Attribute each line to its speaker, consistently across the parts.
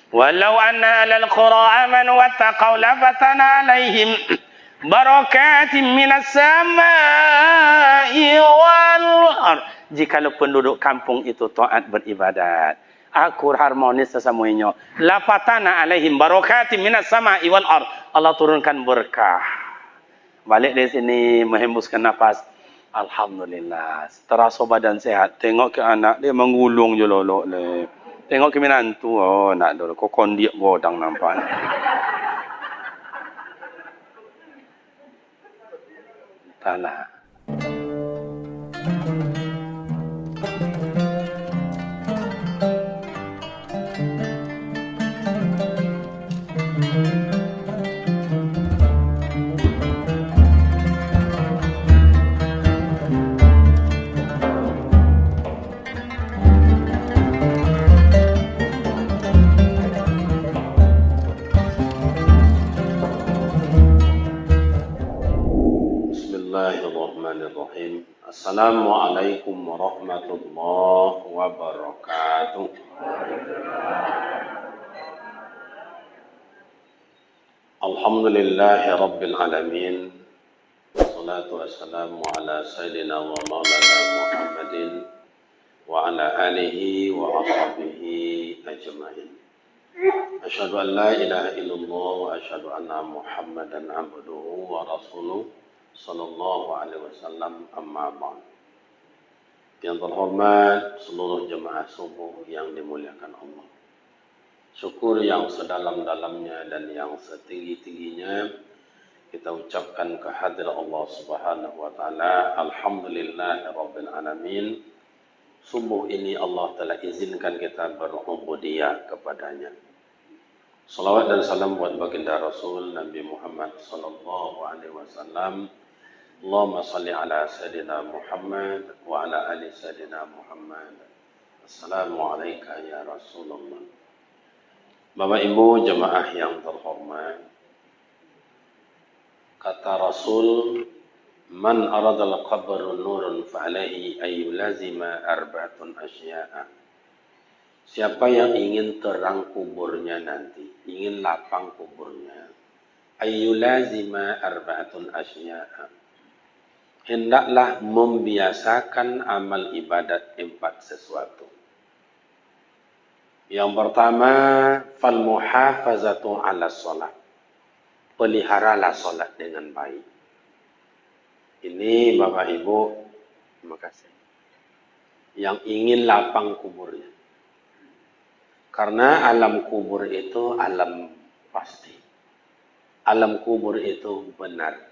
Speaker 1: Walau anna alal qura amanu wattaqau lafatana alaihim barakatim minas samai wal ard. Jikalau penduduk kampung itu taat beribadat, akur harmonis sesamanya, lafatana alaihim barakatim minas samai wal ard. Allah turunkan berkah. Balik dari sini menghembuskan nafas. Alhamdulillah. Terasa badan sehat. Tengok ke anak dia menggulung je lolok le. Tengok ke menantu, oh nak dulu kok kondiak godang nampak. Tanah. Bismillahirrahmanirrahim. Assalamualaikum warahmatullahi wabarakatuh. Alhamdulillahi rabbil alamin. Wassalatu wassalamu ala sayyidina wa maulana Muhammadin wa ala alihi wa ashabihi ajma'in. Asyhadu an la ilaha illallah wa asyhadu anna Muhammadan abduhu wa rasuluh sallallahu alaihi wasallam, amma ba'd. Yang terhormat seluruh jemaah subuh yang dimuliakan Allah. Syukur yang sedalam-dalamnya dan yang setinggi-tingginya kita ucapkan kehadirat Allah Subhanahu wa taala. Alhamdulillahirabbil alamin. Subuh ini Allah telah izinkan kita berubudiyah kepadanya. Salawat dan salam buat baginda Rasul Nabi Muhammad sallallahu alaihi wasallam. Allahumma salli ala Sayyidina Muhammad wa ala ali Sayyidina Muhammad. Assalamualaikum ya Rasulullah. Bapak Ibu jemaah yang terhormat, kata Rasul, man aradal qabr nurun fa'alaihi ayyulazima arba'atun asya'a. Siapa yang ingin terang kuburnya nanti, ingin lapang kuburnya, ayyulazima arba'atun asya'a. Hendaklah membiasakan amal ibadat 4 sesuatu. Yang pertama, fal muhafazatu 'ala shalah. Peliharalah salat dengan baik. Ini Bapak Ibu, terima kasih. Yang ingin lapang kuburnya. Karena alam kubur itu alam pasti. Alam kubur itu benar.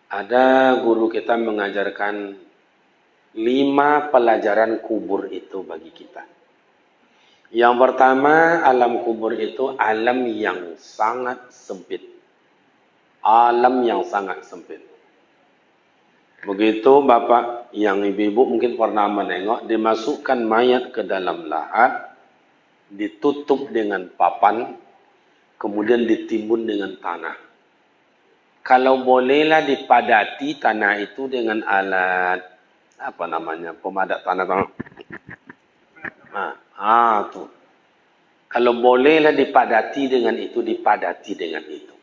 Speaker 1: Ada guru kita mengajarkan 5 pelajaran kubur itu bagi kita. Yang pertama, alam kubur itu alam yang sangat sempit. Alam yang sangat sempit. Begitu Bapak yang ibu-ibu mungkin pernah menengok, dimasukkan mayat ke dalam lahat, ditutup dengan papan, kemudian ditimbun dengan tanah. Kalau bolehlah dipadati tanah itu dengan alat, apa namanya, pemadat tanah. Tuh. Kalau bolehlah dipadati dengan itu, dipadati dengan itu.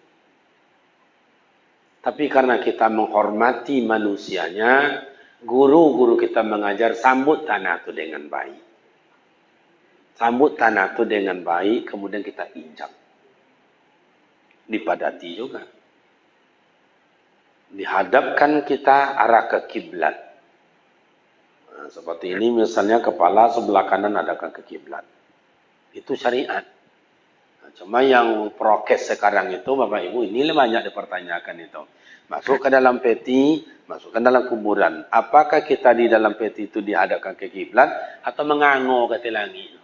Speaker 1: Tapi karena kita menghormati manusianya, guru-guru kita mengajar sambut tanah itu dengan baik. Sambut tanah itu dengan baik, kemudian kita injak. Dipadati juga. Dihadapkan kita arah ke kiblat. Nah, seperti ini misalnya kepala sebelah kanan hadapkan ke kiblat. Itu syariat. Nah, cuma yang prokes sekarang itu Bapak Ibu ini banyak dipertanyakan itu. Masuk ke dalam peti, masuk ke dalam kuburan. Apakah kita di dalam peti itu dihadapkan ke kiblat atau menganggo ke langit?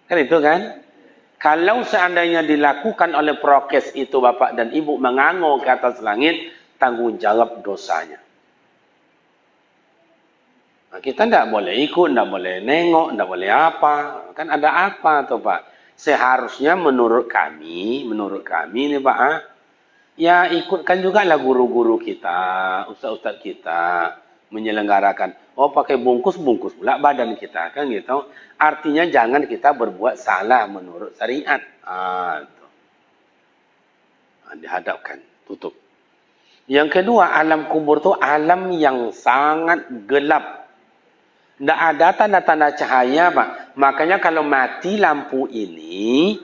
Speaker 1: Kan itu kan? Kalau seandainya dilakukan oleh prokes itu Bapak dan Ibu menganggo ke atas langit, tanggung jawab dosanya. Nah, kita tidak boleh ikut, tidak boleh nengok, tidak boleh apa. Kan ada apa tuh Pak? Seharusnya menurut kami nih Pak, ya ikutkan juga lah guru-guru kita, ustaz-ustaz kita. menyelenggarakan. Oh, pakai bungkus pula badan kita, kan gitu. Artinya jangan kita berbuat salah menurut syariat. Itu. Dihadapkan, tutup. Yang kedua, alam kubur itu alam yang sangat gelap. Tidak ada tanda-tanda cahaya, Pak. Makanya kalau mati lampu ini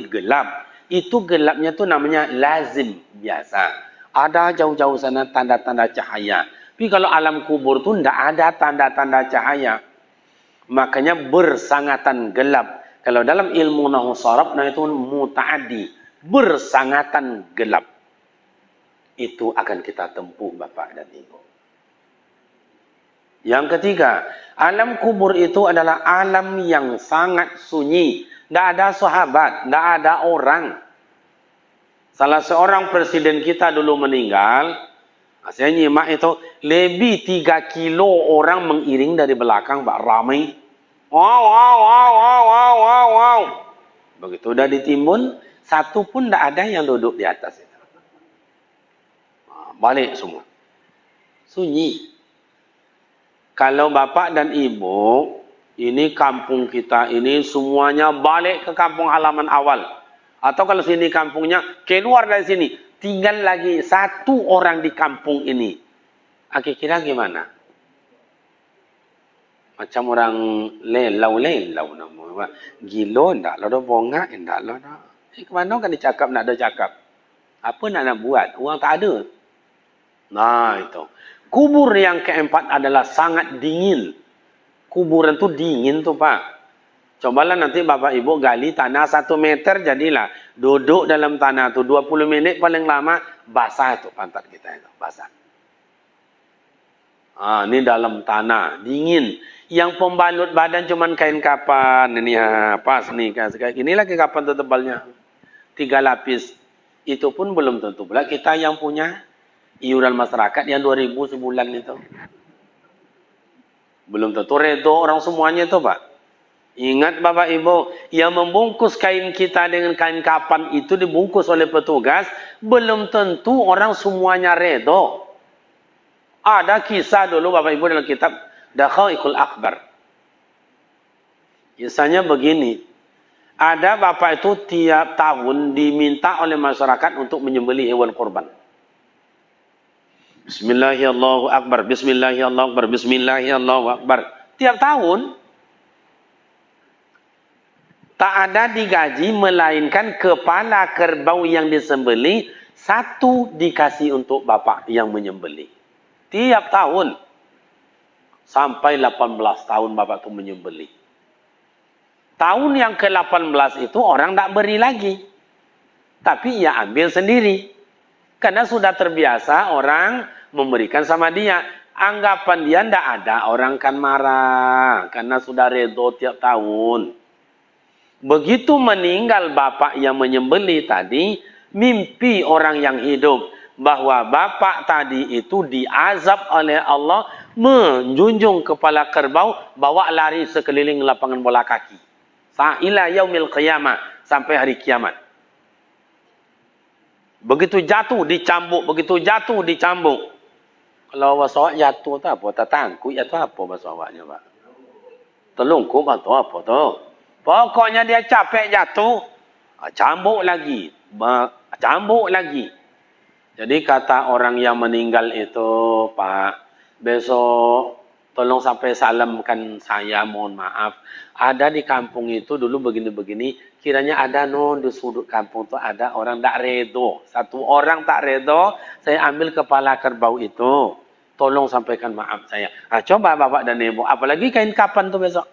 Speaker 1: gelap. Itu gelapnya tuh namanya lazim, biasa. Ada jauh-jauh sana tanda-tanda cahaya. Tapi kalau alam kubur tuh tidak ada tanda-tanda cahaya. Makanya bersangatan gelap. Kalau dalam ilmu nahwu sharaf, nah itu muta'addi. Bersangatan gelap. Itu akan kita tempuh, Bapak dan Ibu. Yang ketiga, alam kubur itu adalah alam yang sangat sunyi. Tidak ada sahabat, tidak ada orang. Salah seorang presiden kita dulu meninggal. Saya nyimak itu, lebih 3 kilo orang mengiring dari belakang, Pak, ramai. Wow, wow, wow, wow, wow, wow, wow. Begitu udah ditimbun, satu pun tidak ada yang duduk di atas itu. Balik semua. Sunyi. Kalau bapak dan ibu, ini kampung kita ini semuanya balik ke kampung halaman awal. Atau kalau sini kampungnya, keluar dari sini. Tinggal lagi 1 orang di kampung ini. Kira gimana? Macam orang lelau nama. Gilo enggak lo bongak enggak lo. Kemana kan dicakap nak ada cakap? Apa nak buat? Orang tak ada. Nah, itu. Kubur yang keempat adalah sangat dingin. Kuburan tu dingin tu, Pak. Cobalah nanti Bapak Ibu gali tanah 1 meter jadilah. Duduk dalam tanah tu 20 minit paling lama basah tu pantat kita itu, basah. Ini dalam tanah, dingin. Yang pembalut badan cuman kain kapan. Ini pas nih, inilah kain kapan tebalnya. 3 lapis. Itu pun belum tentu pula kita yang punya iuran masyarakat yang 2.000 sebulan itu. Belum tentu redo orang semuanya itu, Pak. Ingat Bapak Ibu, yang membungkus kain kita dengan kain kapan itu dibungkus oleh petugas, belum tentu orang semuanya redo. Ada kisah dulu Bapak Ibu dalam kitab Dakhaiqul Akhbar. Kisahnya begini. Ada bapak itu tiap tahun diminta oleh masyarakat untuk menyembelih hewan kurban. Bismillahirrahmanirrahim. Bismillahirrahmanirrahim. Bismillahirrahmanirrahim. Tiap tahun tak ada digaji melainkan kepala kerbau yang disembelih 1 dikasih untuk bapak yang menyembelih. Tiap tahun sampai 18 tahun bapak itu menyembelih. Tahun yang ke-18 itu orang tak beri lagi. Tapi ia ambil sendiri. Karena sudah terbiasa orang memberikan sama dia. Anggapan dia tidak ada, orang kan marah. Karena sudah redo tiap tahun. Begitu meninggal bapak yang menyembelih tadi, mimpi orang yang hidup. Bahwa bapak tadi itu diazab oleh Allah, menjunjung kepala kerbau, bawa lari sekeliling lapangan bola kaki. Ila yaumil qiyamah, sampai hari kiamat. Begitu jatuh dicambuk, begitu jatuh dicambuk. Kalau bahasa awak jatuh tu apa? Tak tangkut jatuh apa bahasa awaknya, Pak? Telungkup atau apa tu? Pokoknya dia capek jatuh, cambuk lagi, cambuk lagi. Jadi kata orang yang meninggal itu, Pak, besok tolong sampai salamkan saya, mohon maaf. Ada di kampung itu dulu begini-begini, kiranya ada di sudut kampung itu ada orang tak redo. 1 orang tak redo, saya ambil kepala kerbau itu. Tolong sampaikan maaf saya. Coba Bapak dan Ibu, apalagi kain kapan tuh besok.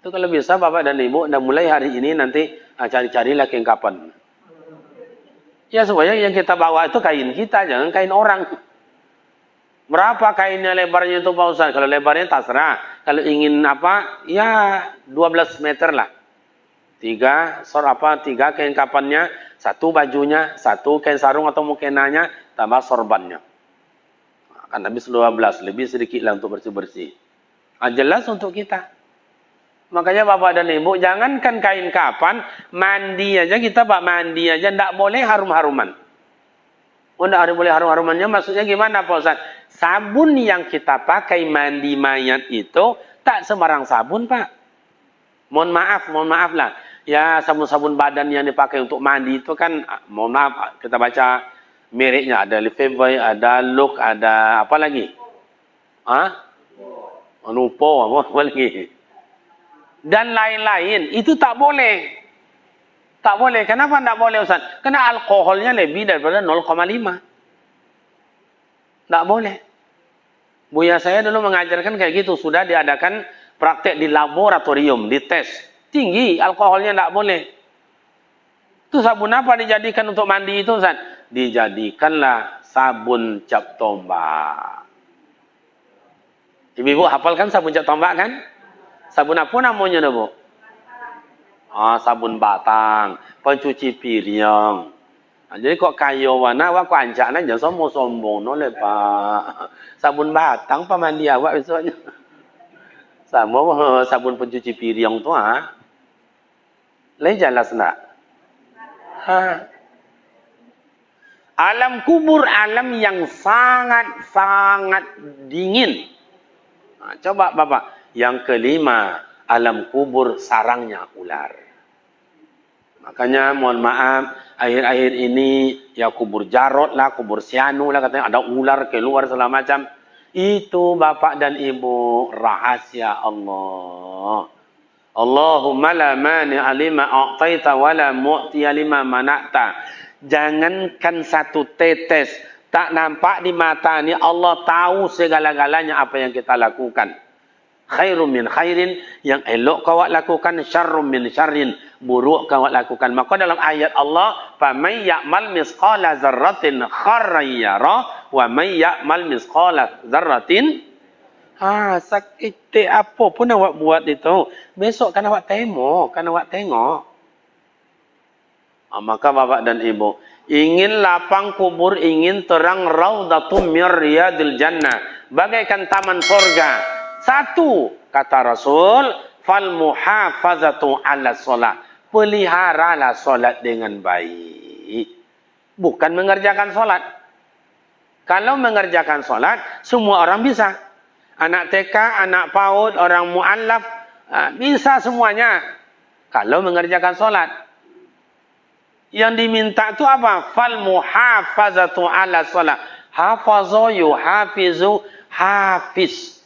Speaker 1: Itu kalau bisa Bapak dan Ibu, dan mulai hari ini nanti cari-carilah kain kapan. Ya supaya yang kita bawa itu kain kita, jangan kain orang. Berapa kainnya lebarnya itu Pak Ustaz? Kalau lebarnya terserah. Kalau ingin apa? Ya 12 meter lah. 3 kain kapannya, 1 bajunya, 1 kain sarung atau mukenanya, tambah sorbannya. Kan habis 12, lebih sedikit lah untuk bersih-bersih. Jelas untuk kita. Makanya Bapak dan Ibu, jangankan kain kapan, mandi aja kita Pak, mandi aja, tidak boleh harum-haruman. Oh, tidak boleh harum-harumannya. Maksudnya gimana Pak Ustaz? Sabun yang kita pakai mandi mayat itu tak sembarang sabun Pak. Mohon maaf lah. Ya sabun-sabun badan yang dipakai untuk mandi itu kan, mohon maaf, kita baca mereknya. Ada Lefevre, ada Look, ada apa lagi? Lupa apa lagi? Dan lain-lain. Itu tak boleh. Tak boleh. Kenapa tak boleh Ustaz? Karena alkoholnya lebih daripada 0,5. Tak boleh. Buya saya dulu mengajarkan kayak gitu. Sudah diadakan praktek di laboratorium, di tes. Tinggi, alkoholnya tak boleh. Itu sabun apa dijadikan untuk mandi itu Ustaz? Dijadikanlah sabun cap tombak. Ibu-ibu hafalkan sabun cap tombak kan? Sabun apa namanya Bu? Sabun batang, pencuci piring. Jadi kok kayo warna awak kok anjaknya jangan sombong-sombong no le Pak. Sabun batang Pak mandi awak besoknya. Sama sabun pencuci piring tu Lain jelas nak? Alam kubur alam yang sangat-sangat dingin. Coba Bapak. Yang kelima, alam kubur sarangnya ular. Makanya mohon maaf, akhir-akhir ini ya kubur Jarot lah, kubur Sianu lah, katanya ada ular keluar segala macam. Itu Bapak dan Ibu rahasia Allah. Allahumma la mani'a lima a'taita wa la mu'tiya lima mana'ta. Jangankan satu tetes tak nampak di mata ni, Allah tahu segala-galanya apa yang kita lakukan. Khairum min khairin, yang elok kau lakukan, syarrum min syarrin, buruk kau lakukan. Maka dalam ayat Allah, faman ya'mal misqala dzarratin khairan yara wa man ya'mal misqala dzarratin sakit apa pun awak buat itu, besok kan awak tengok. Maka Bapak dan Ibu, ingin lapang kubur, ingin terang raudhatum min riyadil jannah, bagaikan taman surga. Satu, kata Rasul, fal muhafazatu ala solat. Peliharalah solat dengan baik. Bukan mengerjakan solat. Kalau mengerjakan solat, semua orang bisa. Anak TK, anak PAUD, orang mu'allaf, bisa semuanya. Kalau mengerjakan solat. Yang diminta itu apa? Fal muhafazatu ala solat. Hafazu yuhafizu hafiz.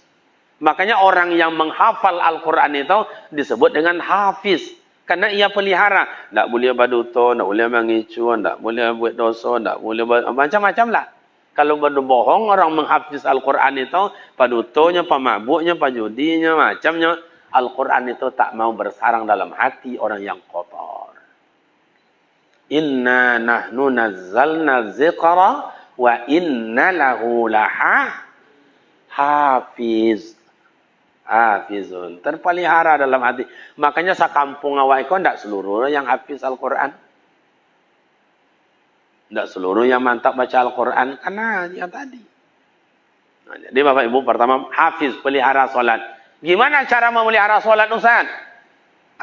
Speaker 1: Makanya orang yang menghafal Al-Quran itu disebut dengan hafiz. Karena ia pelihara. Tak boleh berdusta, tak boleh mengicu, tak boleh buat dosa, tak boleh macam-macam lah. Kalau berbohong, orang menghafiz Al-Quran itu, padutonya, pemabuknya, pajudinya, macamnya. Al-Quran itu tak mau bersarang dalam hati orang yang kotor. Inna nahnu nazzalna zikra wa inna lahu hafiz. Hafizun, terpelihara dalam hati. Makanya sakampung awak itu tidak seluruh yang hafiz Al-Quran. Tidak seluruh yang mantap baca Al-Quran. Karena yang tadi. Jadi Bapak Ibu, pertama hafiz, pelihara solat. Gimana cara memelihara solat Ustaz?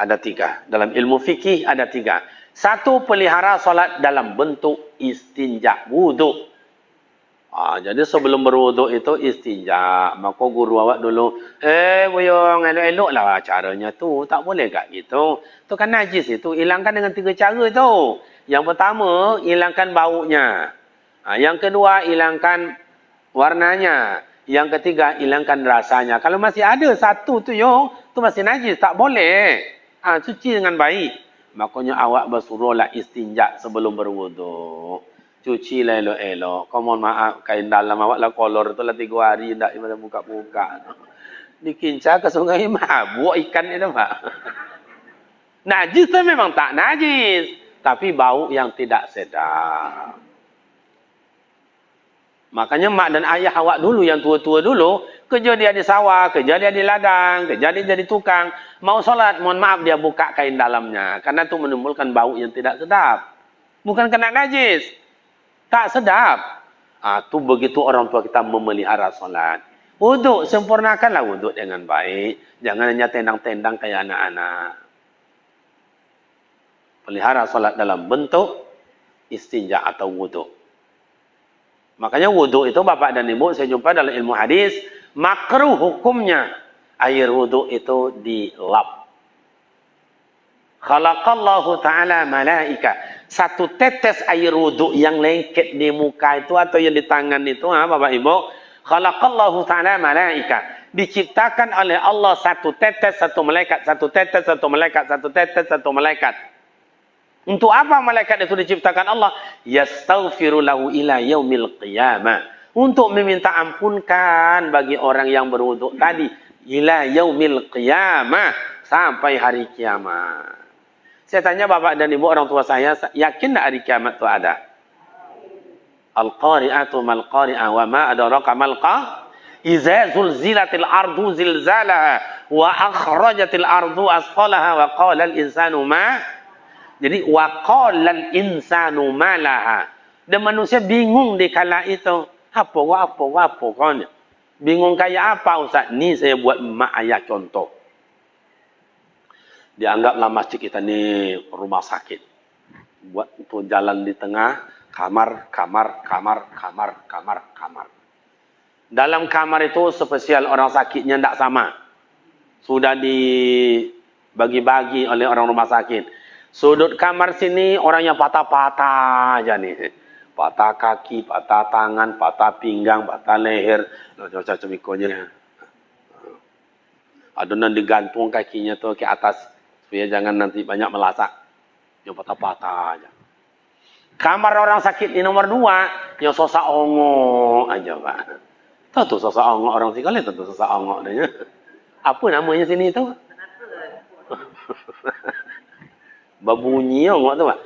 Speaker 1: Ada 3. Dalam ilmu fikih ada 3. 1, pelihara solat dalam bentuk istinja, wudhu. Jadi sebelum berwuduk itu istinja. Maka guru awak dulu, boyong, elok-elok lah caranya tu. Tak boleh kak gitu. Tu kan najis itu. Hilangkan dengan 3 cara tu. Yang pertama, hilangkan baunya. Yang kedua, hilangkan warnanya. Yang ketiga, hilangkan rasanya. Kalau masih ada satu tu tu masih najis. Tak boleh. Cuci dengan baik. Makanya awak bersuruhlah istinja sebelum berwuduk. Cuci lah elok-elok. Kau mohon maaf, kain dalam awak lah kolor tu lah 3 hari tak ada buka-buka. Dikincah ke sungai mabuk ikan itu Pak. Najis tu memang tak najis, tapi bau yang tidak sedap. Makanya mak dan ayah awak dulu yang tua-tua dulu, kerja dia di sawah, kerja dia di ladang, kerja dia jadi tukang. Mau solat, mohon maaf dia buka kain dalamnya. Karena itu menimbulkan bau yang tidak sedap. Bukan kena najis. Tak sedap. Tu begitu orang tua kita memelihara solat. Wuduk, sempurnakanlah wuduk dengan baik. Jangan hanya tendang-tendang kayak anak-anak. Pelihara solat dalam bentuk istinja atau wuduk. Makanya wudu itu Bapak dan Ibu saya jumpa dalam ilmu hadis, makruh hukumnya air wudu itu dilap. Khalaqallahu ta'ala malaika. Satu tetes air wudu yang lengket di muka itu atau yang di tangan itu, Bapak Ibu, khalaqallahu ta'ala malaika. Diciptakan oleh Allah satu tetes, satu malaikat, satu tetes, satu malaikat, satu tetes, satu malaikat. Untuk apa malaikat itu diciptakan Allah? Yastaghfiru lahu ila yaumil qiyamah. Untuk meminta ampunkan bagi orang yang berwudu tadi. Ila yaumil qiyamah. Sampai hari kiamat. Saya tanya Bapak dan Ibu orang tua saya, yakin tak hari kiamat itu ada? Al-qari'atu mal-qari'ah wa ma adraka mal-qari'ah. Iza zulzilatil ardu zilzalaha wa akhrajatil ardu asqalaha wa qala al-insanu ma. Jadi wa qala al-insanu ma laha. Dan manusia bingung di kala itu. Apa kan? Bingung kayak apa Ustaz? Ni saya buat mak ayat contoh. Dianggaplah masjid kita ni rumah sakit. Buat untuk jalan di tengah, kamar. Dalam kamar itu spesial orang sakitnya tidak sama. Sudah dibagi-bagi oleh orang rumah sakit. Sudut kamar sini orang yang patah-patah aja nih. Patah kaki, patah tangan, patah pinggang, patah leher. Macam-macam ikonya. Adonan digantung kakinya tuh ke atas. Supaya jangan nanti banyak melasak. Yang patah-patah aja. Kamar orang sakit di nomor 2. Yang sosak ongo aja Pak. Tahu tuh sosak ongok orang sini kali tuh sosak ongok dia. Apa namanya sini itu? Babunyi ongok tu Pak.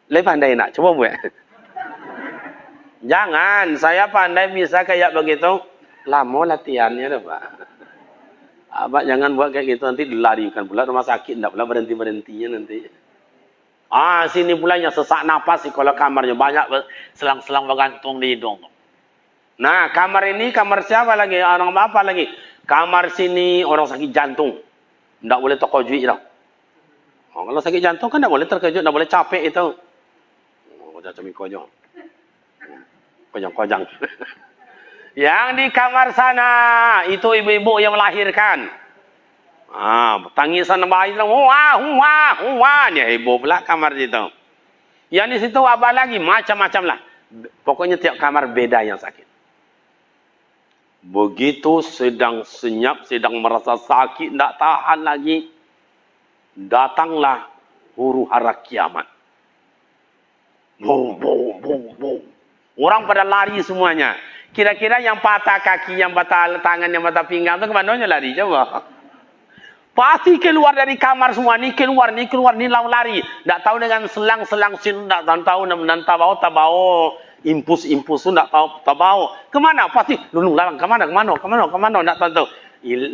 Speaker 1: Lebih pandai nak coba buat. Jangan, saya pandai bisa kayak begitu. Lama latihannya dah Pak. Abang jangan buat kayak gitu nanti dilarikan pula rumah sakit, enggak pula berhenti-berhentinya nanti. Sini pulanya sesak napas sih kalau kamarnya banyak selang-selang bergantung di hidung. Nah, kamar ini kamar siapa lagi? Orang apa lagi? Kamar sini orang sakit jantung. Enggak boleh terkejut dah. Kalau sakit jantung kan enggak boleh terkejut, enggak boleh capek itu. Macam kojong. Kojang-kojang. Yang di kamar sana itu ibu-ibu yang melahirkan. Tangisan bayi wah heboh pula kamar situ. Yang di situ apa lagi? Macam-macam lah. Pokoknya tiap kamar beda yang sakit. Begitu sedang senyap, sedang merasa sakit, tidak tahan lagi. Datanglah huru hara kiamat. Boom. Orang pada lari semuanya. Kira-kira yang patah kaki, yang patah tangan, yang patah pinggang itu kemananya lari? Coba. Pasti keluar dari kamar semua. Ni keluar, ni lari. Tak tahu dengan selang-selang sin, tak tahu dan tak bawa impus tu tak tahu. Kemana? Pasti lulung lalang kemana? Tak tahu.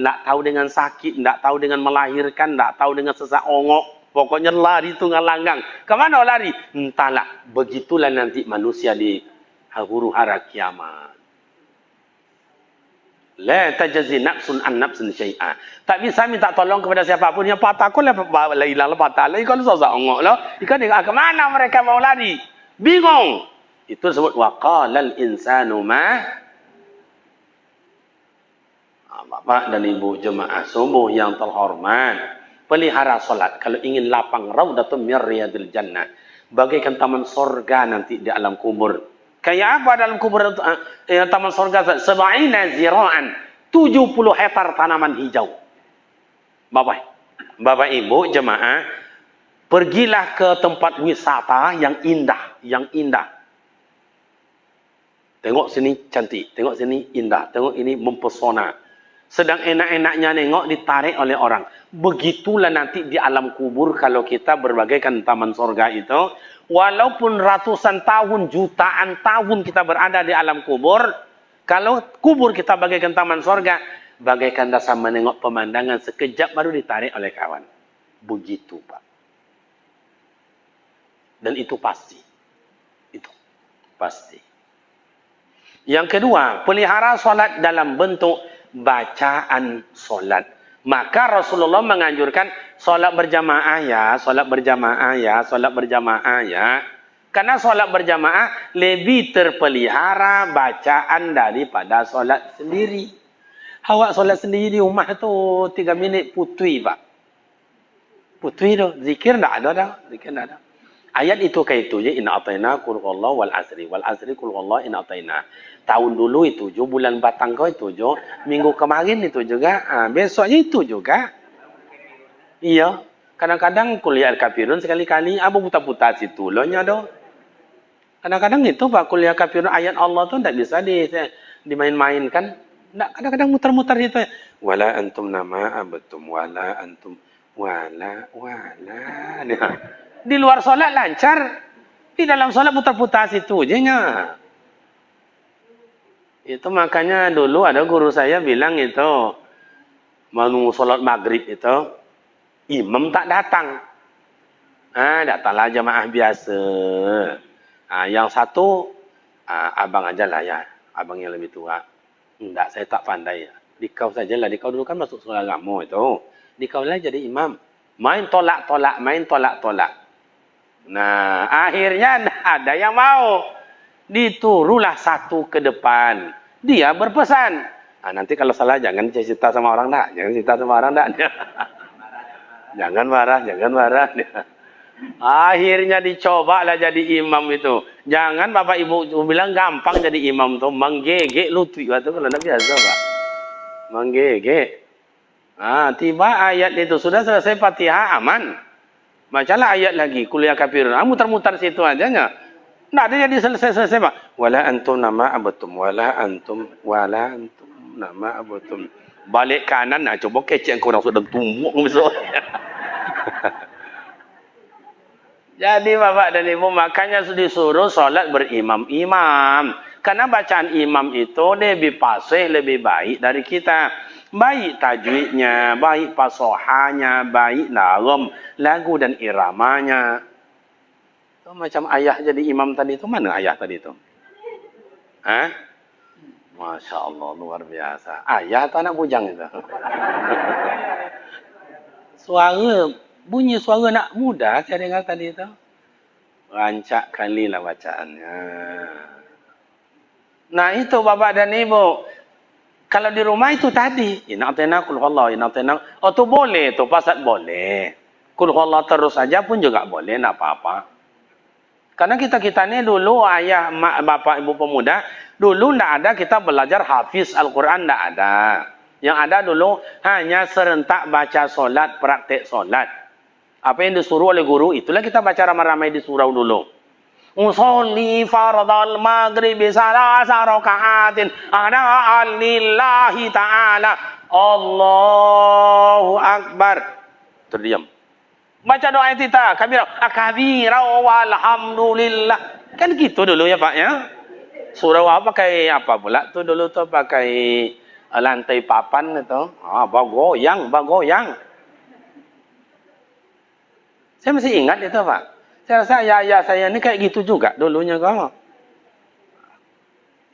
Speaker 1: Tak tahu dengan sakit, tak tahu dengan melahirkan, tak tahu dengan sesak ongok. Pokoknya lari tu ngalanggang. Kemana lari? Entahlah. Begitulah nanti manusia di huru hara kiamat. La tajzi nafsun an nafsin syai'a. Tak bisa minta tolong kepada siapapun yang patah kau lah hilang patah lagi kalau susah ongok lah. Ikan ke mana mereka mau lari? Bingung. Itu disebut waqalal insanu ma. Bapak dan Ibu jemaah subuh yang terhormat, pelihara salat kalau ingin lapang raudatun min riyadil jannah. Bagaikan taman sorga nanti di alam kubur. Kayak apa dalam kubur taman surga? Sab'ina zira'an. 70 hektar tanaman hijau. Bapak Ibu jemaah, pergilah ke tempat wisata yang indah. Tengok sini cantik, tengok sini indah, tengok ini mempesona. Sedang enak-enaknya nengok ditarik oleh orang. Begitulah nanti di alam kubur kalau kita berbagaikan taman surga itu. Walaupun ratusan tahun, jutaan tahun kita berada di alam kubur, kalau kubur kita bagaikan taman surga, bagaikan dasar menengok pemandangan sekejap baru ditarik oleh kawan. Begitu Pak. Dan itu pasti. Itu pasti. Yang kedua, pelihara solat dalam bentuk bacaan solat. Maka Rasulullah menganjurkan solat berjamaah ya. Karena sholat berjamaah lebih terpelihara bacaan daripada sholat sendiri. Awak sholat sendiri di rumah tu 3 minit putui pak. Putui tu. Zikir tak ada dah. Zikir tak ada. Ayat itu kayak itu je. Inna atayna kul Allah wal asri. Wal asri kul Allah inna atayna. Tahun dulu itu je. Bulan batang kau itu je. Minggu kemarin itu juga. Besoknya itu juga. Iya. Kadang-kadang kuliah al-kafirun sekali-kali. Apa putar-putar situ loh nya doh. Kadang-kadang itu Pak kuliah kafirun ayat Allah tu tak bisa dimain-mainkan. Kadang-kadang mutar-mutar itu. Wala antum nama abatum wala antum wala. Di luar solat lancar. Di dalam solat putar-putar situ je nya. Itu makanya dulu ada guru saya bilang itu mau solat maghrib itu imam tak datang. Datanglah jamaah biasa. Yang satu, abang aja lah ya. Abang yang lebih tua. Enggak, saya tak pandai. Ya. Dikau sajalah. Dikau dulu kan masuk sekolah agama itu. Dikau lah jadi imam. Main tolak-tolak. Nah, akhirnya ada yang mau. Diturulah satu ke depan. Dia berpesan. Nanti kalau salah jangan cerita sama orang tak. Jangan marah. Akhirnya dicobalah jadi imam itu. Jangan bapak ibu bilang gampang jadi imam tuh. Menggegek lutut itu kalau tidak biasa pak. Menggegek. Tiba ayat itu sudah selesai Fatihah aman. Bacalah ayat lagi kuliah kafirun. Mutar-mutar situ aja nya. Tidak ada jadi selesai pak. Wala antum nama abatum. Wala antum nama abatum. Balik kanan coba kecek kurang sudah tumbuk misalnya. Jadi bapak dan ibu makanya disuruh sholat berimam-imam. Karena bacaan imam itu lebih fasih, lebih baik dari kita. Baik tajwidnya, baik fasohanya, baik nagam, lagu dan iramanya. Itu macam ayah jadi imam tadi itu. Mana ayah tadi itu? Masya Allah, luar biasa. Ayah atau anak bujang itu? Bunyi suara anak muda saya dengar tadi itu. Rancak kali lah bacaannya. Nah itu bapak dan ibu. Kalau di rumah itu tadi. Inna atena kul huwallahu. Oh itu boleh. Itu pasal boleh. Kul huwallahu terus saja pun juga boleh. Tak apa-apa. Karena kita ni dulu ayah, mak, bapak, ibu pemuda. Dulu tak ada kita belajar hafiz Al-Quran. Tak ada. Yang ada dulu hanya serentak baca solat, praktek solat. Apa yang disuruh oleh guru, itulah kita baca ramai-ramai di surau dulu. Usolli fardal maghribi salasa raka'atin ada lillahi ta'ala. Allahu Akbar. Terdiam. Baca doa kita, kabira walhamdulillah. Kan gitu dulu ya Pak ya. Surau apa pakai apa pula tuh dulu tuh pakai lantai papan itu. Bagoyang. Saya masih ingat itu Pak. Saya rasa ayah saya ini kayak gitu juga dulunya kok.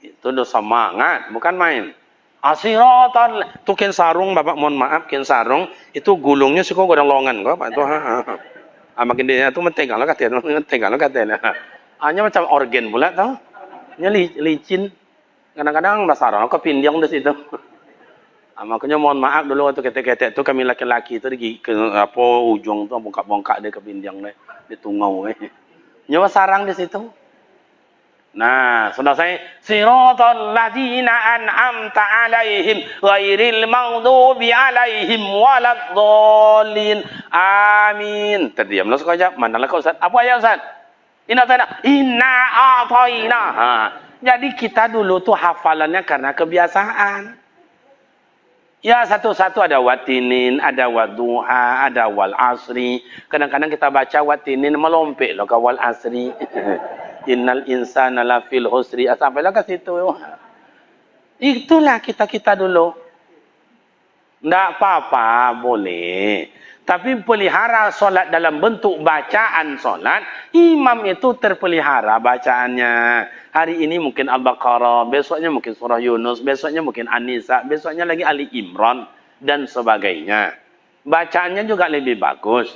Speaker 1: Itu udah semangat, bukan main. Asiratan, itu ken sarung Bapak mohon maaf, ken sarung itu gulungnya suka godang longan kok Pak itu. Makin dia itu mentegang lah katanya. Hanya macam organ pula tau. Nya licin. Kadang-kadang basarang kepindiang di situ. Makanya mohon maaf dulu waktu ketek-ketek tu kami laki-laki tu ke apa ujung tu bongkak-bongkak dia ke pinjang deh, di tungau nyawa sarang di situ. Nah, sudah saya siratal ladzina an'amta alaihim ghairil maghdubi alaihim waladdallin. Amin. Terdiamlah sekejap. Manalah kau Ustaz? Apa ya Ustaz? Inna a'tayna. Jadi kita dulu tuh hafalannya karena kebiasaan. Ya satu-satu ada watinin, ada wadduha, ada wal asri. Kadang-kadang kita baca watinin melompek loh ke wal asri. Innal insana lafil husri. Sampailah ke situ. Itulah kita dulu. Tidak apa-apa, boleh. Tapi pelihara solat dalam bentuk bacaan solat, imam itu terpelihara bacaannya. Hari ini mungkin Al-Baqarah, besoknya mungkin surah Yunus, besoknya mungkin An-Nisa, besoknya lagi Ali Imran, dan sebagainya. Bacaannya juga lebih bagus.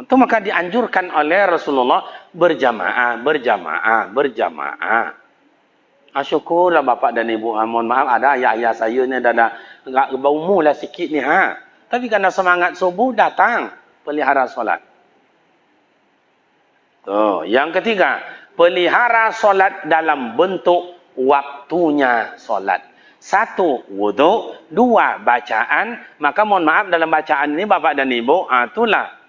Speaker 1: Itu maka dianjurkan oleh Rasulullah berjamaah. Syukurlah bapak dan ibu. Mohon maaf ada ayah-ayah saya ni dah agak berumur lah sikit ni. Tapi karena semangat subuh datang pelihara solat. Tuh, yang ketiga, pelihara solat dalam bentuk waktunya solat. 1, wuduk. 2, bacaan. Maka mohon maaf dalam bacaan ini bapak dan ibu, itulah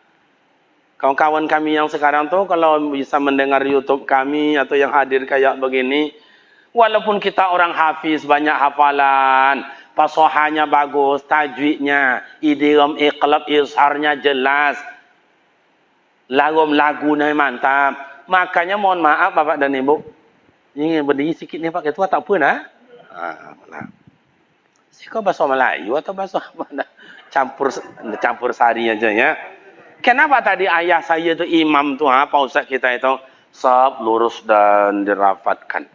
Speaker 1: kawan-kawan kami yang sekarang tu kalau bisa mendengar YouTube kami atau yang hadir kayak begini, walaupun kita orang hafiz, banyak hafalan, fasohanya bagus, tajwidnya, idgham, iqlab, izharnya jelas, lagunya mantap. Makanya mohon maaf bapak dan ibu, ini berdiri sikit ni Pak Ketua tak apa nah. Kau bahasa Melayu atau bahasa apa dah? Campur sari aja ya. Kenapa tadi ayah saya itu imam tu Pak Ustaz kita itu sab lurus dan dirafatkan.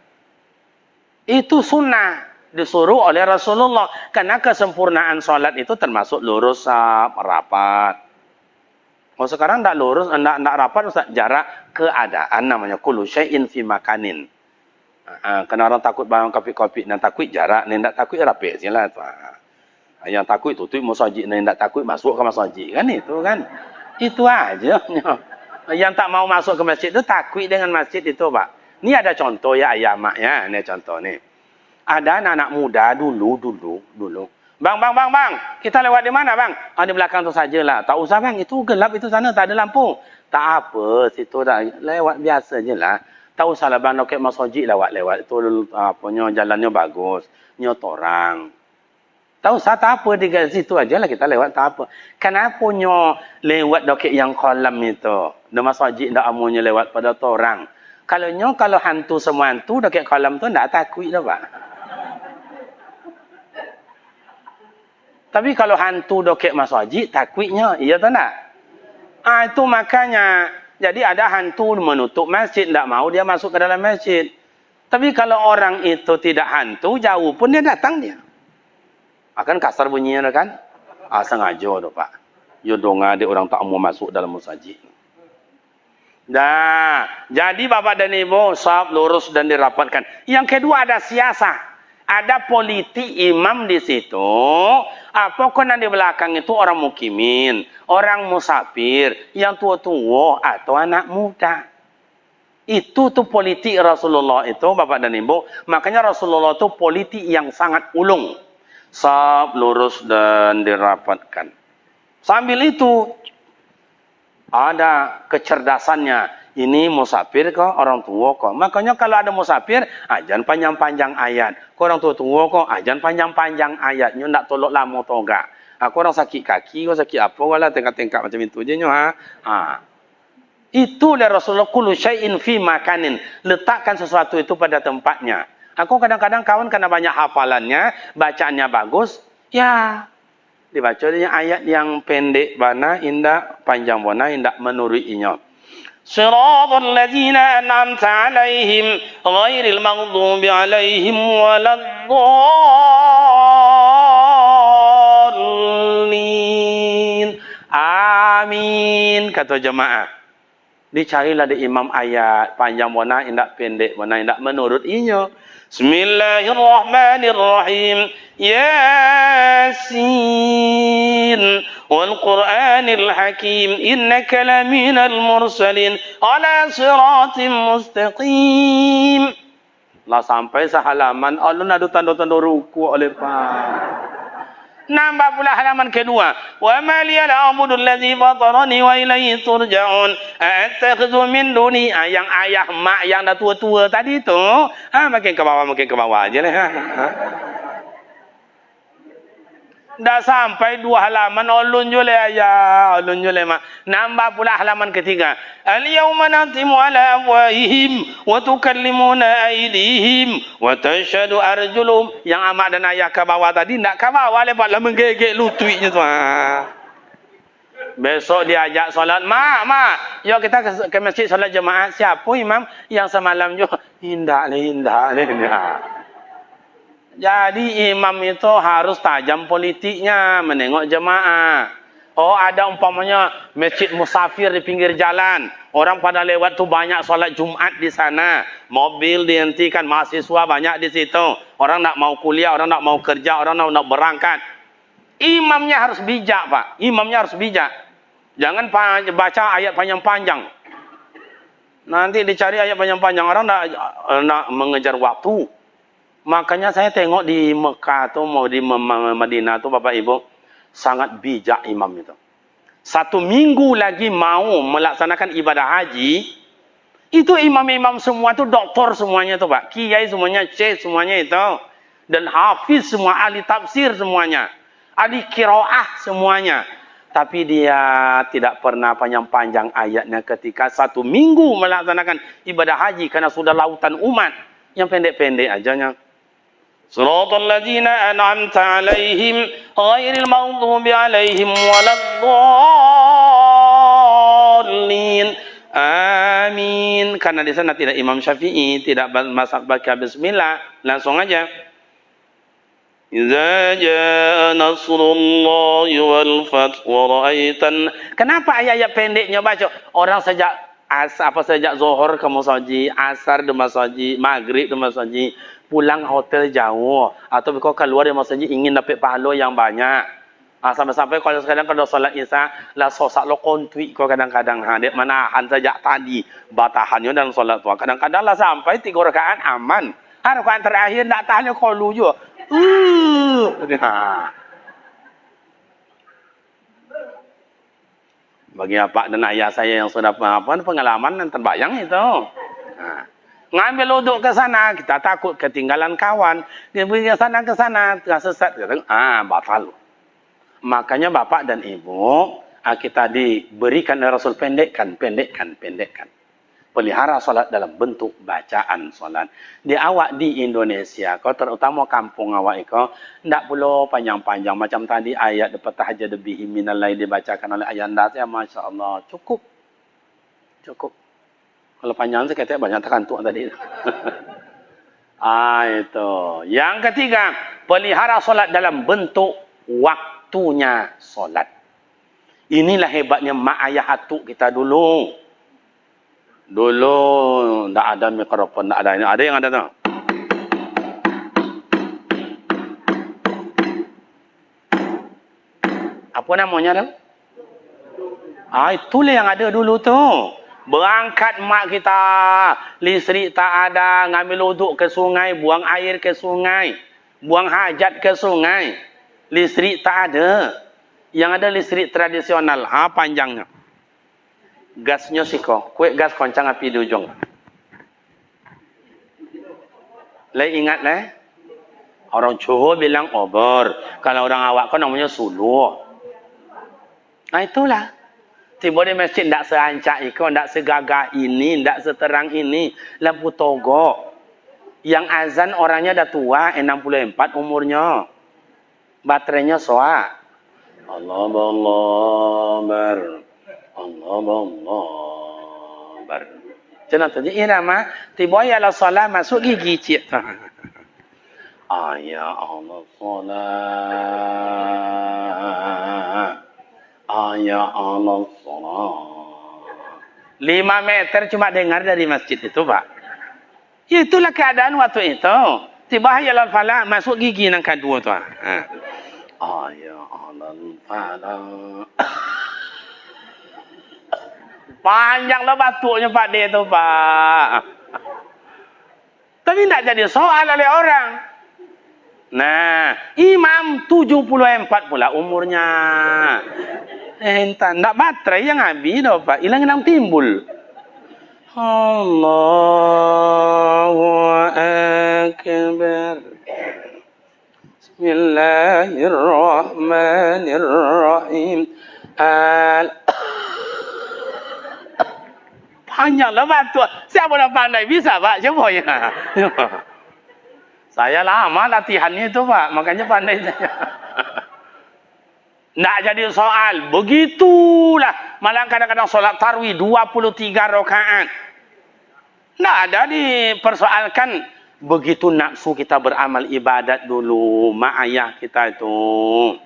Speaker 1: Itu sunnah disuruh oleh Rasulullah karena kesempurnaan solat itu termasuk lurus sab rapat. Kalau sekarang tak lurus, tak rapat Ustaz, jarak keadaan namanya kullu syai'in fi makanin. Kena orang takut barang kopi-kopi dan takut jarak, dan tak takut rapih silah tu. Yang takut tutup masjid, dan tak takut masuk ke masjid kan itu kan. Itu aja. Yang tak mau masuk ke masjid itu takut dengan masjid itu Pak. Ini ada contoh ya ayah mak ya. Ini contoh nih. Ada anak-anak muda dulu. Bang. Kita lewat di mana bang? Di belakang tu sajalah. Tak usah bang. Itu gelap itu sana. Tak ada lampu. Tak apa. Situ dah lewat biasa je lah. Tak usahlah bang. Loket masjid lewat. Itu apanya jalannya bagus. Nyot orang. Tak usah, tak apa, di situ aja lah kita lewat, tak apa. Kenapa nyo lewat dokek yang kolam itu? Di masjid dah amunya lewat pada orang. Kalau hantu semua hantu dokek kolam tu tak takut dah Pak. Tapi kalau hantu dokek masjid takutnya, iya tak nak? Itu makanya jadi ada hantu menutup masjid, tak mau dia masuk ke dalam masjid. Tapi kalau orang itu tidak hantu, jauh pun dia datang dia. Akan kasar bunyinya kan? Sengaja tu Pak. Yodonga dia orang tak mau masuk dalam masjid. Dah, jadi bapak dan ibu saf lurus dan dirapatkan. Yang kedua ada siasah. Ada politik imam di situ. Pokoknya di belakang itu orang mukimin, orang musafir, yang tua-tua atau anak muda. Itu tuh politik Rasulullah itu bapak dan ibu. Makanya Rasulullah itu politik yang sangat ulung. Saf lurus dan dirapatkan. Sambil itu ada kecerdasannya. Ini musafir kok, orang tua kok. Makanya kalau ada musafir, ajan panjang-panjang ayat. Kau orang tua kok, ajan panjang-panjang ayatnya ndak tolok lama toga. Aku orang sakit kaki, kau sakit apa wala tengkak-tengkak macam itu je nyo Itu dari Rasulullah kullu syai'in fi makanin. Letakkan sesuatu itu pada tempatnya. Aku kadang-kadang kawan karena banyak hafalannya, bacaannya bagus, ya dibaca dia ayat yang pendek bana, indah, panjang bana, indah menuriinya. Siratal ladzina an'amta 'alaihim ghairil maghdubi 'alaihim waladdallin. Amin kata jemaah. Dicarilah di imam ayat panjang bana, indah pendek bana, indah menurut inyo. Bismillahirrahmanirrahim. Yasin wal Qur'anil Hakim innaka laminal mursalin ala siratim mustaqim. Lah sampai sehalaman Allah ada tanda-tanda ruku oleh Pak. Nambah pula halaman kedua. Wa ma liyal a'budu allazi fatarani wa ilayhi turja'un. Attakhidhu min duni yang ayah mak yang dah tua-tua tadi tu. Makin ke bawah aja lah. Dah sampai 2 halaman ulun jule ayah, ulun jule mak. Nambah pula halaman ketiga. Al-yawma natimu ala afwahihim wa tukallimuna aydihim wa tashhadu arjuluhum. Yang amak dan ayah ke bawah tadi ndak ke bawah lepas lah menggegek lututnya tu. Besok diajak solat, mak, yuk kita ke masjid solat jemaah. Siapa imam yang semalam juga indah. Jadi imam itu harus tajam politiknya, menengok jemaah. Oh, ada umpamanya masjid musafir di pinggir jalan. Orang pada lewat tu banyak solat Jumat di sana. Mobil dihentikan, mahasiswa banyak di situ. Orang nak mau kuliah, orang nak mau kerja, orang nak berangkat. Imamnya harus bijak, Pak. Imamnya harus bijak. Jangan baca ayat panjang-panjang. Nanti dicari ayat panjang-panjang. Orang nak mengejar waktu. Makanya saya tengok di Mekah tu, mau di Madinah tu, Bapak Ibu, sangat bijak imam itu. 1 minggu lagi mau melaksanakan ibadah haji, itu imam-imam semua tu doktor semuanya tu, Pak. Kiai semuanya, syekh semuanya itu. Dan hafiz semua, ahli tafsir semuanya. Ahli qiraah semuanya. Tapi dia tidak pernah panjang-panjang ayatnya ketika 1 minggu melaksanakan ibadah haji karena sudah lautan umat. Yang pendek-pendek ajanya. Siratal ladzina an'amta 'alaihim ghairil maghdubi 'alaihim waladdallin. Amin. Karena di sana tidak Imam Syafi'i, tidak masak baca bismillah, langsung aja. Idza jaa nasrullahi wal fath wa ra'aitan. Kenapa ayat-ayat pendeknya baca? Orang sejak sejak zuhur ke masjid, asar di masjid, maghrib di masjid, pulang hotel jauh atau kau keluar dari masjid ingin dapat pahala yang banyak. Sampai-sampai kalau sekarang kalau salat isya lah sosak lo kontui kau kadang-kadang dek menahan sejak tadi batahannya dalam salat tua. Kadang-kadang lah sampai 3 rakaat aman. Rakaat terakhir nak tahan kau lu juga. Bagi apa dan ayah saya yang sudah pengalaman dan terbayang itu. Ngambil uduk ke sana, kita takut ketinggalan kawan. Dia pergi ke sana, tersesat. Batal. Makanya Bapak dan Ibu, kita diberikan Rasul pendekkan. Pelihara solat dalam bentuk bacaan solat. Di awak di Indonesia, kau terutama kampung awak itu, tidak perlu panjang-panjang. Macam tadi ayat dapat tahajud bihi minallai dibacakan oleh ayah anda. Masya Allah, cukup. Kalau panjang saya kata banyak terkantuk tadi. Itu. Yang ketiga, pelihara solat dalam bentuk waktunya solat. Inilah hebatnya mak ayah atuk kita dulu. Dulu tidak ada mikrofon, tidak ada ini. Ada yang ada tu. Apa namanya tu? Itulah yang ada dulu tu. Berangkat mak kita, listrik tak ada, ngambil uduk ke sungai, buang air ke sungai, buang hajat ke sungai. Listrik tak ada. Yang ada listrik tradisional, panjangnya. Gasnya siko, kue gas koncang api di ujung. Lai ingat orang Johor bilang obor, kalau orang awak kan namanya suluh. Itulah. Tiba di masjid tidak seancak itu, tidak segagah ini, tidak seterang ini. Lampu togok. Yang azan orangnya dah tua, 64 umurnya. Baterainya soa. Allah bar. Jangan tadi irama tiba ya la salat masuk gigi cik. Ya Allah salat. Ya Allah salat. 5 meter cuma dengar dari masjid itu, Pak. Itulah keadaan waktu itu. Tiba ya la salat masuk gigi nang kedua tu. Ya Allah salat. Panjanglah batuknya Pak D itu, Pak. Tapi tidak jadi soal oleh orang. Nah, imam 74 pula umurnya. Entah, tidak baterai yang habis dah, Pak. Hilang timbul. Allahu Akbar. Bismillahirrahmanirrahim. Panjanglah batuk. Siapa yang pandai bisa, Pak? Coba ya. Saya lama latihannya itu, Pak. Makanya pandai saya. Tidak jadi soal. Begitulah. Malah kadang-kadang solat tarawih 23 rakaat. Tidak ada dipersoalkan. Begitu nafsu kita beramal ibadat dulu. Mak ayah kita itu.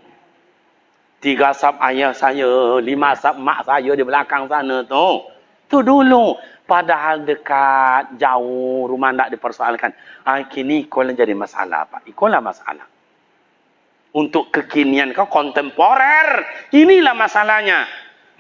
Speaker 1: 3 sap ayah saya, 5 sap mak saya di belakang sana tu. Tu dulu. Padahal dekat, jauh, rumah tak dipersoalkan. Kini ikut jadi masalah, Pak. Ikutlah masalah. Untuk kekinian kau kontemporer. Inilah masalahnya.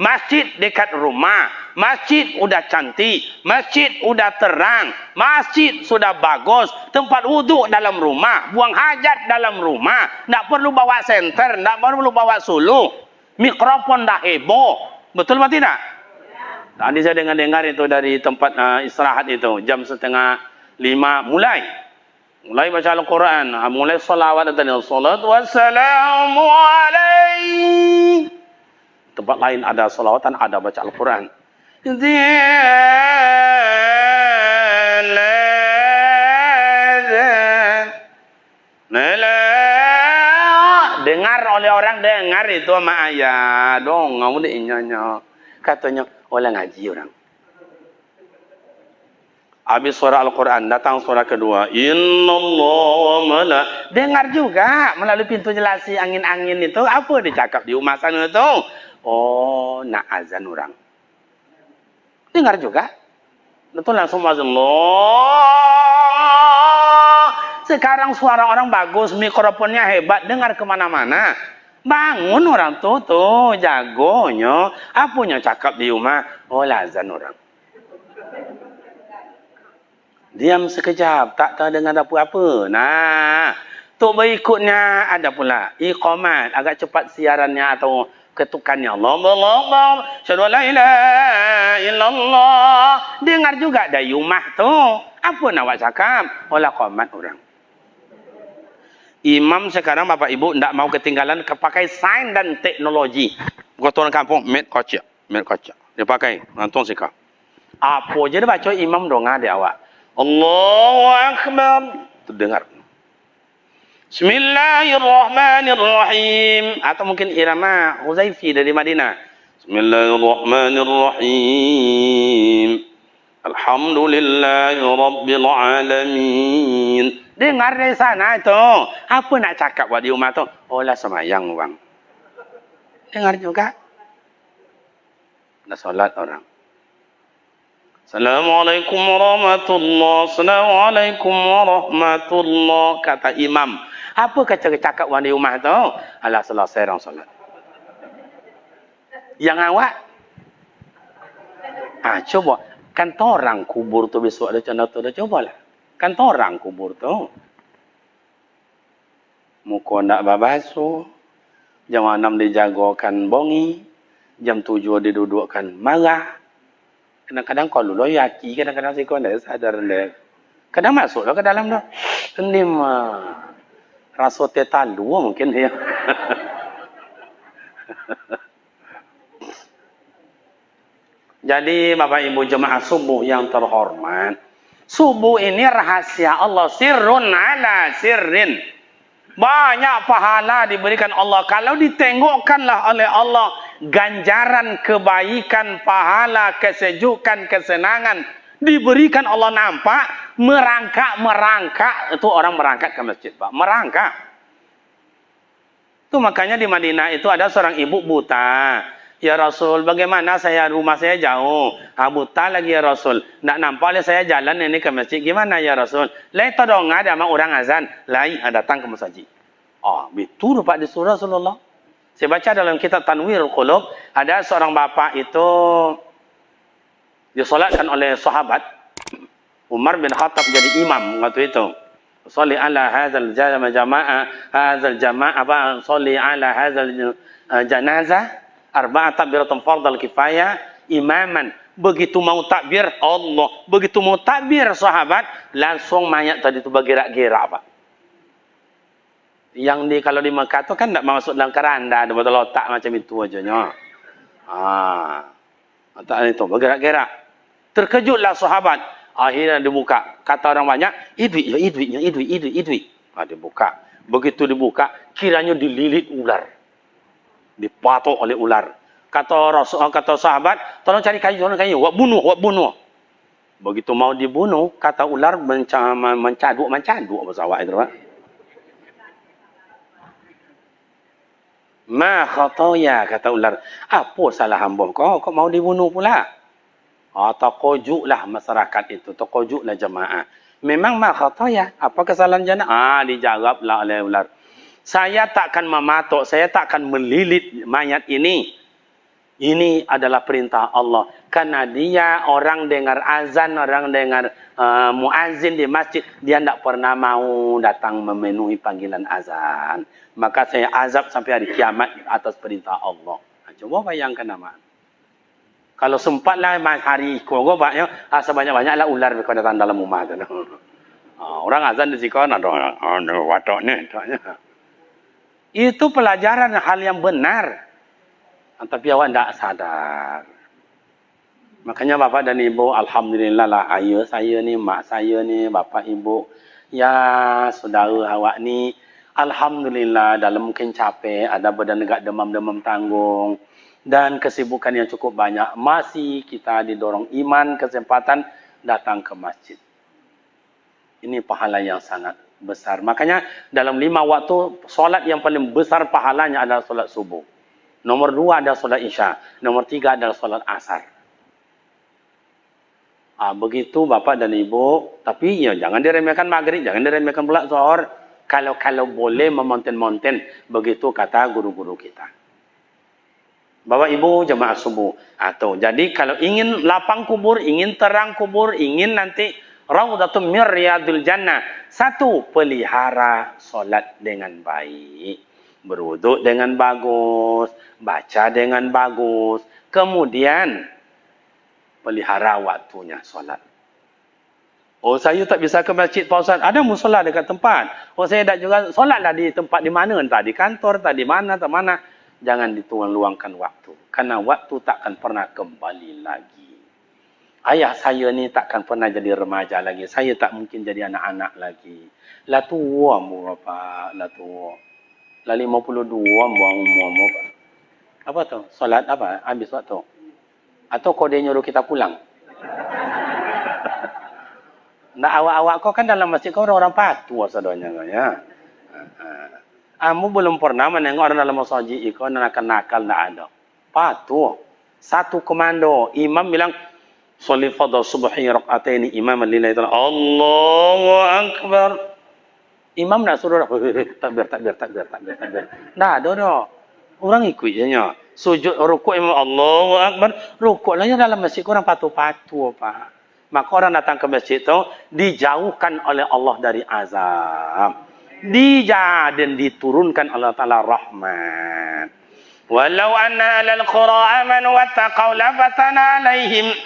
Speaker 1: Masjid dekat rumah. Masjid udah cantik. Masjid udah terang. Masjid sudah bagus. Tempat wuduk dalam rumah. Buang hajat dalam rumah. Tak perlu bawa senter. Tak perlu bawa suluh. Mikrofon dah heboh. Betul atau tidak? Tadi saya dengar itu dari tempat istirahat itu. Jam 4:30 mulai. Mulai baca Al-Quran. Mulai salawat dan salatu wassalamu alaihi. Tempat lain ada salawatan, ada baca Al-Quran. Dengar oleh orang, dengar itu sama ayah. Dong, kamu nyanyi. Katanya, oleh ngaji orang. Habis surah Al-Quran, datang surah kedua. Innallaha dengar juga melalui pintu jelasi angin-angin itu. Apa dicakap di rumah sana itu? Oh, nak azan orang. Dengar juga. Betul langsung azan. Sekarang suara orang bagus, mikrofonnya hebat, dengar kemana-mana. Bangun orang tuh, jagonya. Apanya cakap di rumah? Oh, azan orang. Diam sekejap, tak tahu dengar apa-apa. Nah, tu berikutnya ada pula iqamat, agak cepat siarannya atau ketukannya. Allah, syahadu la ilaha illallah. Dengar juga dari rumah tu. Apa nak buat cakap? Olah qomat orang. Imam sekarang Bapak Ibu tidak mau ketinggalan pakai sains dan teknologi. Kata orang kampung, met kocak. Dia pakai, nonton sikap. Apa je dia baca imam dongah dia awak. Allahu Akbar. Terdengar. Bismillahirrahmanirrahim. Atau mungkin irama Huzaifi dari Madinah. Bismillahirrahmanirrahim. Alhamdulillahi Rabbil Alamin. Dengar dari sana itu. Apa nak cakap buat di rumah tu? Olah semayang bang. Dengar juga. Nak solat orang. Assalamualaikum warahmatullahi Assalamualaikum warahmatullahi. Kata imam. Apa kata cakap orang di rumah tu? Alah selesai orang solat. Yang awak? Coba. Kan orang kubur tu besok ada canda tu. Cobalah. Kan orang kubur tu. Muka nak babasuh. Jam 6 dijagakan bongi. Jam 7 didudukkan marah. Kadang-kadang kalau lo yaki, kadang-kadang si kau tidak sadar deh. Kadang masuklah ke dalam tu. Ini mah rasa tetalu mungkin dia. Jadi Bapak Ibu jemaah subuh yang terhormat. Subuh ini rahasia Allah. Sirrun ala sirrin. Banyak pahala diberikan Allah. Kalau ditengokkanlah oleh Allah. Ganjaran, kebaikan, pahala, kesejukan, kesenangan. Diberikan Allah nampak. Merangkak. Itu orang merangkak ke masjid, Pak. Merangkak. Itu makanya di Madinah itu ada seorang ibu buta. Ya Rasul, bagaimana rumah saya jauh. Buta lagi ya Rasul. Tak nampak oleh saya jalan ini ke masjid. Gimana ya Rasul? Lai todong ada sama orang azan. Lai datang ke masjid. Betul Pak disuruh Rasulullah. Saya baca dalam kitab Tanwirul Qulub. Ada seorang bapak itu. Disolatkan oleh sahabat. Umar bin Khattab jadi imam waktu itu. Salli ala hadzal jamaah. Salli ala hadzal janazah. Arba'at takbiratun fardal kifayah imaman. Begitu mau takbir Allah, begitu mau takbir sahabat, langsung mayat tadi itu bergerak-gerak, Pak. Yang kalau di Mekah tu kan tak masuk dalam keranda, ada betul letak macam itu ajanya. Tak itu bergerak-gerak. Terkejutlah sahabat. Akhirnya dibuka. Kata orang banyak, idwi. Dibuka. Begitu dibuka, kiranya dililit ular. Dipatok oleh ular. Kata sahabat, tolong cari kayu, wak bunuh. Begitu mau dibunuh, kata ular mencaduk bahasa awak itu, Pak. Ma khataya, kata ular. Apa salah hamba kau? Kau mau dibunuh pula? Terkojuklah masyarakat itu. Terkojuklah jemaah. Memang ma khataya. Apa kesalahan jana? Dijawablah oleh ular. Saya takkan mematok. Saya takkan melilit mayat ini. Ini adalah perintah Allah. Karena dia orang dengar azan, orang dengar muazzin di masjid, dia tidak pernah mau datang memenuhi panggilan azan. Maka saya azab sampai hari kiamat atas perintah Allah. Coba bayangkan nama. Kalau sempatlah hari kogo banyak, sebanyak-banyaklah ular mereka datang dalam rumah tu. Orang azan di situ ada watok ni. Itu pelajaran hal yang benar. Tapi awak tidak sadar. Makanya bapak dan ibu, alhamdulillah lah ayah saya ni, mak saya ni, bapak ibu, ya saudara awak ni, alhamdulillah dalam mungkin capek, ada badan negak demam-demam tanggung, dan kesibukan yang cukup banyak, masih kita didorong iman, kesempatan datang ke masjid. Ini pahala yang sangat besar. Makanya dalam 5 waktu, solat yang paling besar pahalanya adalah solat subuh. Nomor 2 adalah solat isya. Nomor 3 adalah solat asar. Begitu bapak dan ibu. Tapi ya jangan diremehkan maghrib. Jangan diremehkan pula zuhur. Kalau boleh memonten-monten. Begitu kata guru-guru kita. Bapak ibu jemaah subuh. Jadi kalau ingin lapang kubur. Ingin terang kubur. Ingin nanti Raudhatun min riyadil jannah. 1. Pelihara solat dengan baik. Berwuduk dengan bagus, baca dengan bagus, kemudian pelihara waktunya solat. Saya tak bisa ke masjid Pak Ustaz. Ada musola dekat tempat. Saya tak juga solatlah di tempat di mana entah di kantor, entah di mana, entah mana. Jangan luangkan waktu. Karena waktu takkan pernah kembali lagi. Ayah saya ni takkan pernah jadi remaja lagi. Saya tak mungkin jadi anak-anak lagi. Lah tua mu Bapak, lah tua. Lah 52 buang umur. Apa tu? Solat apa? Habis waktu. Atau kau dia nyuruh kita pulang? Nah, awak-awak kau kan dalam masjid kau orang patuh sadanya kau ya. Kamu belum pernah menengok orang dalam masjid kau nakal-nakal tak ada. Patuh. 1 komando. Imam bilang sholli fardhu subhi rak'ataini imaman lillahi ta'ala. Allahu akbar. Imam nak suruh takbir. Nah, ada. Orang ikut je nya. Sujud rukuk imam Allahu akbar. Rukuk lah dalam masjid orang patuh-patuh Pak. Maka orang datang ke masjid tu dijauhkan oleh Allah dari azab. Dan diturunkan Allah Taala rahmat. Walau anna alal qura amanu wattaqau lafatana alaihim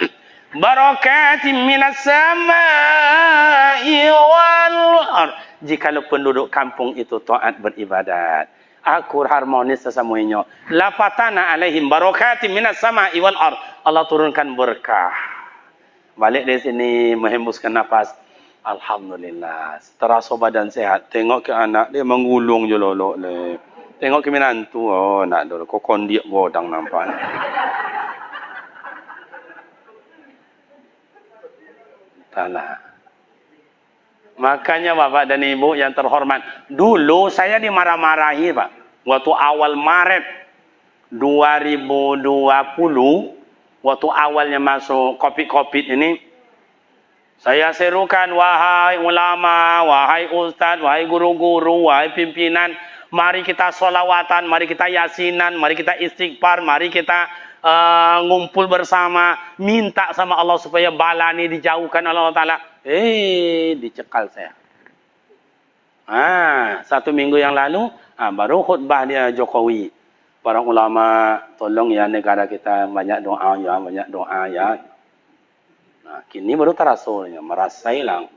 Speaker 1: barakatim minas samai wal ardh. Jikalau penduduk kampung itu taat beribadat, akur harmonis sesamanya, lafatana alaihim barakatim minas sama'i wal ardh. Allah turunkan berkah. Balik dari sini menghembuskan nafas. Alhamdulillah, terasa badan sehat. Tengok ke anak dia menggulung je lolok le. Tengok ke menantu, nak dulu kok kondiak godang nampak. Taklah. Makanya Bapak dan Ibu yang terhormat, dulu saya dimarah-marahi Pak. Waktu awal Maret 2020, waktu awalnya masuk COVID ini, saya serukan, wahai ulama, wahai ustaz, wahai guru-guru, wahai pimpinan, mari kita sholawatan, mari kita yasinan, mari kita istighfar, mari kita ngumpul bersama, minta sama Allah supaya bala ni dijauhkan oleh Allah Ta'ala. Dicekal saya. 1 minggu yang lalu, baru khutbah dia Jokowi. Para ulama, tolong ya negara kita banyak doa ya, banyak doa ya. Nah, kini baru terasa, merasa hilang.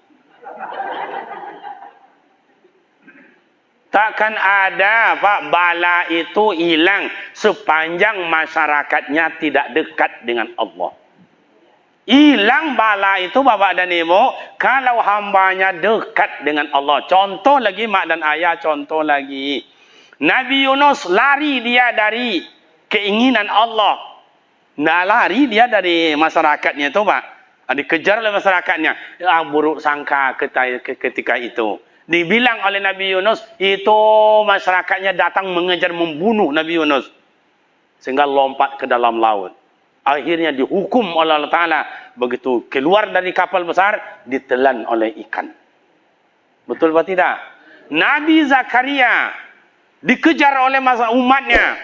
Speaker 1: Takkan ada Pak bala itu hilang sepanjang masyarakatnya tidak dekat dengan Allah. Hilang bala itu Bapak dan Ibu kalau hambanya dekat dengan Allah. Contoh lagi mak dan ayah, contoh lagi. Nabi Yunus lari dia dari keinginan Allah. Nah, lari dia dari masyarakatnya itu Pak. Dikejar oleh masyarakatnya. Buruk sangka ketika itu. Dibilang oleh Nabi Yunus, itu masyarakatnya datang mengejar membunuh Nabi Yunus. Sehingga lompat ke dalam laut. Akhirnya dihukum oleh Allah Ta'ala. Begitu keluar dari kapal besar, ditelan oleh ikan. Betul atau tidak? Nabi Zakaria dikejar oleh masa umatnya.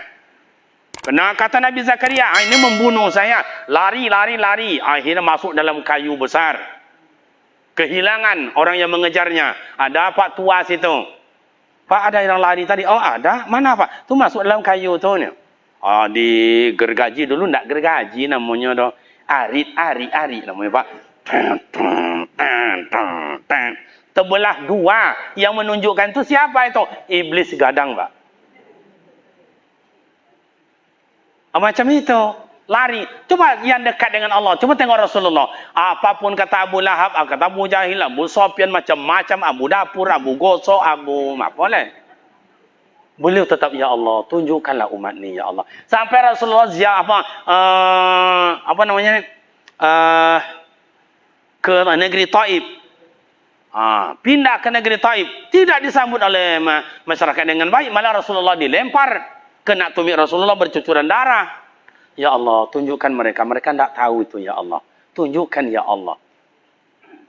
Speaker 1: Kena kata Nabi Zakaria, ini membunuh saya. Lari. Akhirnya masuk dalam kayu besar. Kehilangan orang yang mengejarnya. Ada Pak tua situ. Pak, ada yang lari tadi. Oh, ada. Mana Pak? Tu masuk dalam kayu tu. Digergaji dulu. Tak gergaji namanya. Dah. Ari namanya Pak. Terbelah dua. Yang menunjukkan tu siapa itu? Iblis gadang Pak. Macam itu. Lari. Coba yang dekat dengan Allah. Coba tengok Rasulullah. Apapun kata Abu Lahab, kata Abu Jahil, Abu Sofyan, macam-macam. Abu Dapur, Abu Gosok, Abu... Apa boleh? Beliau tetap, ya Allah, tunjukkanlah umat ni, ya Allah. Sampai Rasulullah ke negeri Taif. Pindah ke negeri Taif. Tidak disambut oleh masyarakat dengan baik. Malah Rasulullah dilempar. Kena tumit Rasulullah bercucuran darah. Ya Allah, tunjukkan mereka. Mereka tidak tahu itu, ya Allah. Tunjukkan, ya Allah.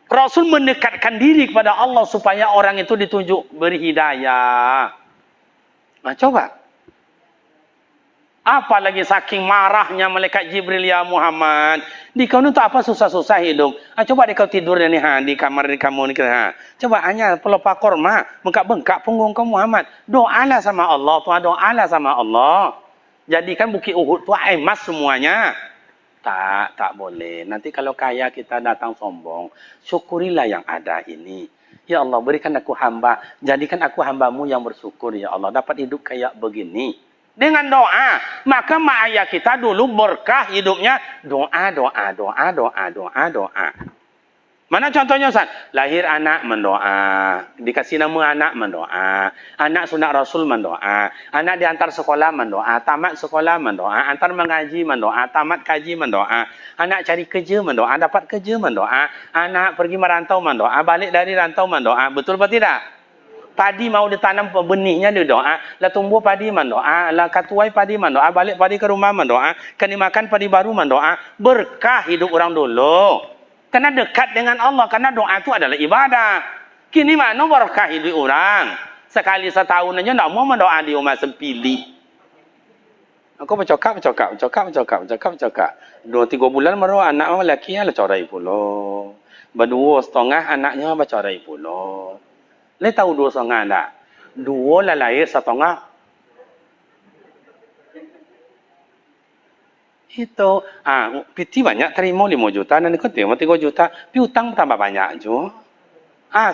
Speaker 1: Rasul mendekatkan diri kepada Allah supaya orang itu ditunjuk, beri hidayah. Coba. Apalagi saking marahnya malaikat Jibril, ya Muhammad. Di kau ni tak apa susah-susah hidup. Coba di kau tidur ni di kamar di kamu ni. Coba hanya pelopak korma, bengkak-bengkak punggung kau Muhammad. Doalah sama Allah, doalah sama Allah. Jadikan Bukit Uhud tu emas semuanya. Tak boleh. Nanti kalau kaya kita datang sombong, syukurilah yang ada ini. Ya Allah, berikan aku hamba, jadikan aku hambamu yang bersyukur, ya Allah, dapat hidup kayak begini. Dengan doa, maka mak ayah kita dulu berkah hidupnya, doa. Mana contohnya Ustaz? Lahir anak mendoa, dikasih nama anak mendoa, anak sunat Rasul mendoa, anak diantar sekolah mendoa, tamat sekolah mendoa, antar mengaji mendoa, tamat kaji mendoa, anak cari kerja mendoa, dapat kerja mendoa, anak pergi merantau mendoa, balik dari rantau mendoa. Betul atau tidak? Padi mau ditanam benihnya dia doa, lah tumbuh padi mendoa, lah katuai padi mendoa, balik padi ke rumah mendoa, kena makan padi baru mendoa. Berkah hidup orang dulu. Karena dekat dengan Allah. Karena doa itu adalah ibadah. Kini mana berkah hidup orang? Sekali setahun aja tak mau mendoa di rumah sempili. Aku bercakap. 2-3 bulan baru anak lelaki lah corai pula. 2 setengah anaknya bercorai pula. Le tahu 2 setengah tak? 2 lah lahir setengah. Itu, PT banyak terima 5 juta, dan ikut terima 3 juta, piutang tambah banyak juga.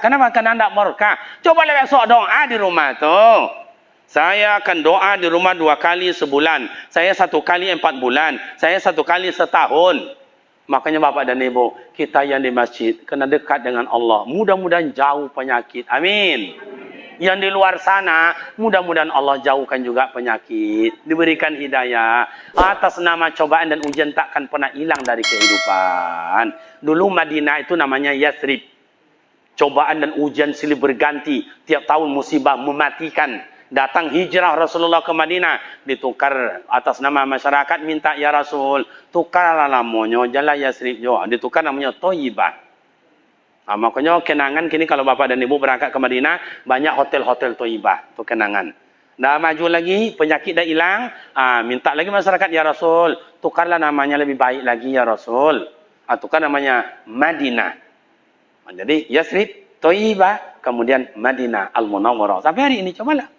Speaker 1: Kenapa? Karena tidak berkah. Coba besok doa di rumah tu. Saya akan doa di rumah 2 kali sebulan. Saya 1 kali 4 bulan. Saya 1 kali setahun. Makanya Bapak dan Ibu, kita yang di masjid, kena dekat dengan Allah. Mudah-mudahan jauh penyakit. Amin. Yang di luar sana, mudah-mudahan Allah jauhkan juga penyakit. Diberikan hidayah. Atas nama cobaan dan ujian takkan pernah hilang dari kehidupan. Dulu Madinah itu namanya Yathrib. Cobaan dan ujian silih berganti. Tiap tahun musibah mematikan. Datang hijrah Rasulullah ke Madinah. Ditukar atas nama masyarakat minta, ya Rasul, tukarlah namanya. Jalan Yathrib juga. Ditukar namanya Thayyibah. Makanya kenangan kini kalau Bapak dan Ibu berangkat ke Madinah, banyak hotel-hotel Thayyibah, itu kenangan. Dah maju lagi, penyakit dah hilang, minta lagi masyarakat, ya Rasul, tukarlah namanya lebih baik lagi, ya Rasul. Tukar namanya Madinah. Jadi Yathrib, Thayyibah, kemudian Madinah Al-Munawwarah. Sampai hari ini cobalah.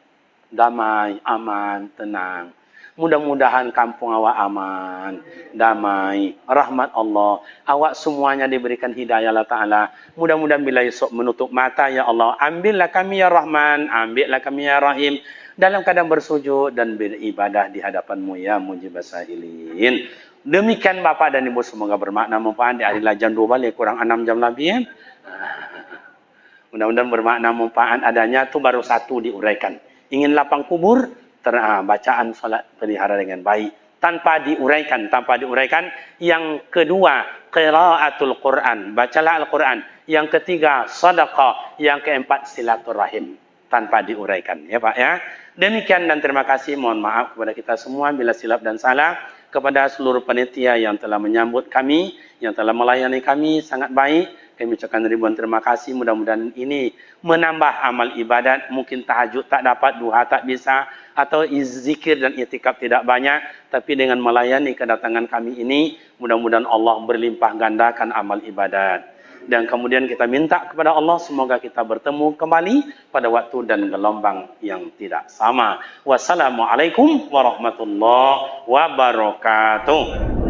Speaker 1: Damai, aman, tenang. Mudah-mudahan kampung awak aman, damai, rahmat Allah. Awak semuanya diberikan hidayah Allah Ta'ala. Mudah-mudahan bila esok menutup mata, ya Allah, ambillah kami ya Rahman, ambillah kami ya Rahim, dalam keadaan bersujud dan beribadah di hadapan-Mu ya Mujibas Sa'ilin. Demikian Bapak dan Ibu, semoga bermakna manfaat. Di hari jam 2 balik, kurang 6 jam lagi ya. Mudah-mudahan bermakna manfaat. Adanya tu baru 1 diuraikan. Ingin lapang kubur, bacaan salat pelihara dengan baik tanpa diuraikan. Yang kedua, qiraatul Quran, bacalah Al-Quran.
Speaker 2: yang ketiga sedekah, yang keempat silaturahim, tanpa diuraikan ya Pak ya. Demikian dan terima kasih, mohon maaf kepada kita semua bila silap dan salah, kepada seluruh panitia yang telah menyambut kami, yang telah melayani kami sangat baik. Kami ucapkan ribuan terima kasih. Mudah-mudahan ini menambah amal ibadat. Mungkin tahajud tak dapat, duha tak bisa, atau zikir dan i'tikaf tidak banyak, tapi dengan melayani kedatangan kami ini, mudah-mudahan Allah berlimpah gandakan amal ibadat. Dan kemudian kita minta kepada Allah semoga kita bertemu kembali pada waktu dan gelombang yang tidak sama. Wassalamualaikum warahmatullahi wabarakatuh.